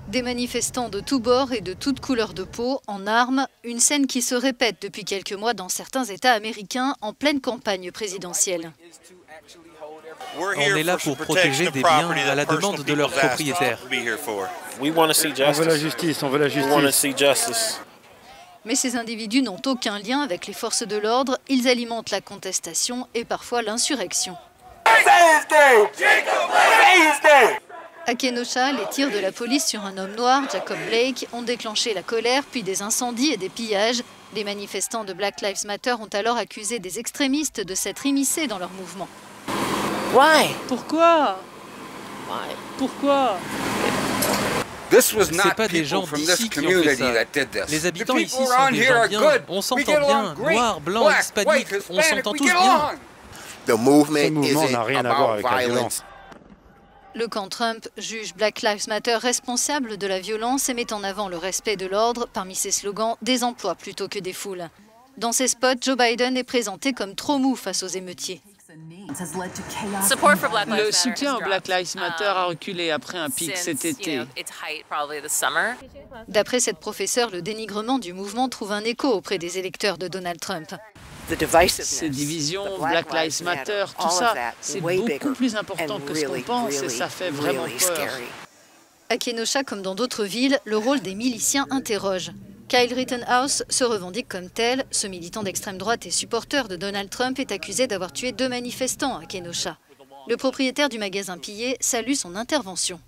Des manifestants de tous bords et de toutes couleurs de peau, en armes, une scène qui se répète depuis quelques mois dans certains États américains en pleine campagne présidentielle. On est là pour protéger des biens à la demande de leurs propriétaires. On veut la justice, on veut la justice. Mais ces individus n'ont aucun lien avec les forces de l'ordre, ils alimentent la contestation et parfois l'insurrection. À Kenosha, les tirs de la police sur un homme noir, Jacob Blake, ont déclenché la colère, puis des incendies et des pillages. Les manifestants de Black Lives Matter ont alors accusé des extrémistes de s'être immiscés dans leur mouvement. Pourquoi? Pourquoi? C'est pas des gens d'ici qui ont fait ça. Les habitants ici sont des gens bien, on s'entend bien, noirs, blancs, hispaniques, on s'entend tous bien. Ce mouvement n'a rien à voir avec la violence. Le camp Trump juge Black Lives Matter responsable de la violence et met en avant le respect de l'ordre, parmi ses slogans, des emplois plutôt que des foules. Dans ses spots, Joe Biden est présenté comme trop mou face aux émeutiers. Le soutien au Black Lives Matter a reculé après un pic cet été. D'après cette professeure, le dénigrement du mouvement trouve un écho auprès des électeurs de Donald Trump. Ces divisions, Black Lives Matter, tout ça, c'est beaucoup plus important que ce qu'on pense et ça fait vraiment peur. À Kenosha, comme dans d'autres villes, le rôle des miliciens interroge. Kyle Rittenhouse se revendique comme tel. Ce militant d'extrême droite et supporter de Donald Trump est accusé d'avoir tué 2 manifestants à Kenosha. Le propriétaire du magasin pillé salue son intervention.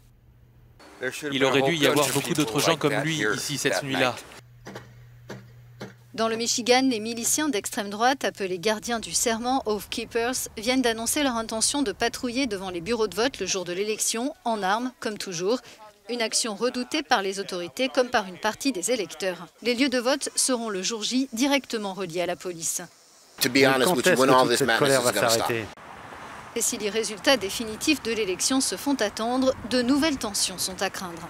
Il aurait dû y avoir beaucoup d'autres gens comme lui ici cette nuit-là. Dans le Michigan, les miliciens d'extrême droite, appelés gardiens du serment, Oath Keepers, viennent d'annoncer leur intention de patrouiller devant les bureaux de vote le jour de l'élection, en armes, comme toujours. Une action redoutée par les autorités comme par une partie des électeurs. Les lieux de vote seront le jour J directement reliés à la police. Quand est-ce que toute cette colère va s'arrêter? Et si les résultats définitifs de l'élection se font attendre, de nouvelles tensions sont à craindre.